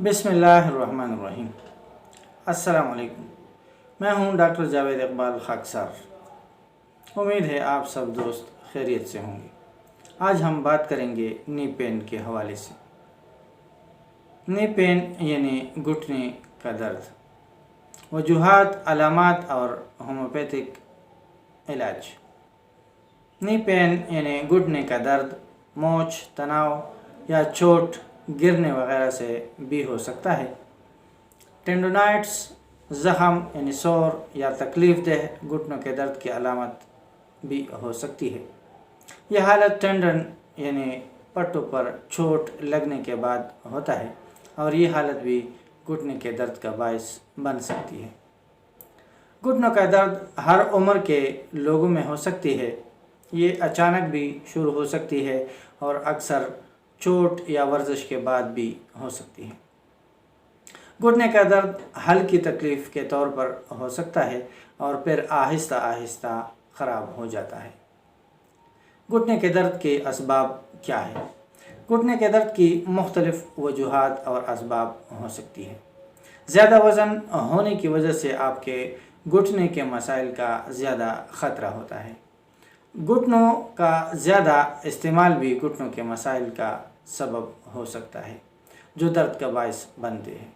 बिस्मिल्लाहिर्रहमानिर्रहीम। अस्सलाम वालेकुम। मैं हूं डॉक्टर जावेद इकबाल खाकसार। उम्मीद है आप सब दोस्त खैरियत से होंगे। आज हम बात करेंगे नी पेन के हवाले से। नी पेन यानी घुटने का दर्द, वजूहात, अलामात और होम्योपैथिक इलाज। नी पेन यानी घुटने का दर्द मोच, तनाव या चोट, गिरने वगैरह से भी हो सकता है। टेंडोनाइट्स, ज़ख़म यानी सोर या तकलीफ देह घुटनों के दर्द की अलामत भी हो सकती है। यह हालत टेंडन यानी पट्टों पर चोट लगने के बाद होता है और ये हालत भी घुटने के दर्द का बायस बन सकती है। घुटनों का दर्द हर उम्र के लोगों में हो सकती है। ये अचानक भी शुरू हो सकती है और अक्सर चोट या वर्जिश के बाद भी हो सकती है। घुटने का दर्द हल्की तकलीफ़ के तौर पर हो सकता है और फिर आहिस्ता आहिस्ता ख़राब हो जाता है। घुटने के दर्द के असबाब क्या है? घुटने के दर्द की मुख्तलिफ़ वजूहात और असबाब हो सकती है। ज़्यादा वज़न होने की वजह से आपके घुटने के मसाइल का ज़्यादा ख़तरा होता है। घुटनों का ज़्यादा इस्तेमाल भी घुटनों के मसाइल का सबब हो सकता है जो दर्द का बायस बनते हैं।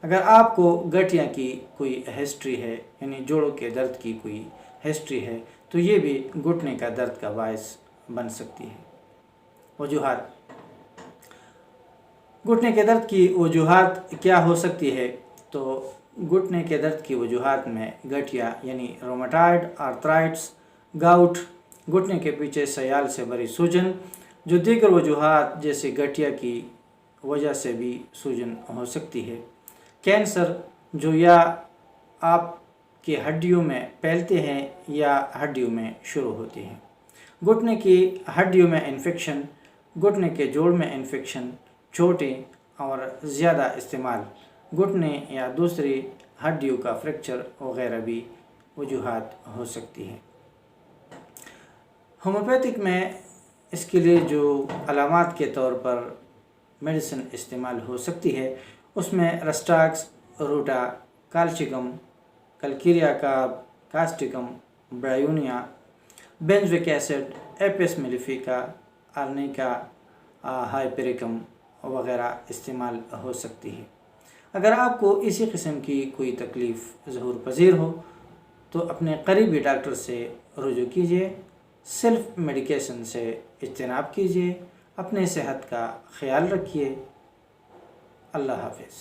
अगर आपको गठिया की कोई हिस्ट्री है यानी जोड़ों के दर्द की कोई हिस्ट्री है तो ये भी घुटने का दर्द का बायस बन सकती है। वजूहात, घुटने के दर्द की वजूहात क्या हो सकती है? तो घुटने के दर्द की वजूहात में गठिया यानी रोमेटॉइड आर्थराइट्स, गाउट, घुटने के पीछे सयाल से भरी सूजन, जो दीगर वजूहात जैसे गठिया की वजह से भी सूजन हो सकती है। कैंसर, जो या आपकी हड्डियों में फैलते हैं या हड्डियों में शुरू होती हैं। घुटने की हड्डियों में इन्फेक्शन, घुटने के जोड़ में इन्फेक्शन, चोटें और ज़्यादा इस्तेमाल, घुटने या दूसरी हड्डियों का फ्रैक्चर वगैरह भी वजूहात हो सकती हैं। होम्योपैथिक में इसके लिए जो अलामात के तौर पर मेडिसिन इस्तेमाल हो सकती है उसमें rhus tox, ruta, colchicum, calcarea carb, causticum, bryonia, benzoic acid, apis mellifica, arnica, hypericum वगैरह इस्तेमाल हो सकती है। अगर आपको इसी किस्म की कोई तकलीफ़ ज़हूर पज़ीर हो तो अपने करीबी डॉक्टर से रुजू कीजिए। सेल्फ मेडिकेशन से इज्तनाब कीजिए। अपने सेहत का ख्याल रखिए। अल्लाह हाफ़िज़।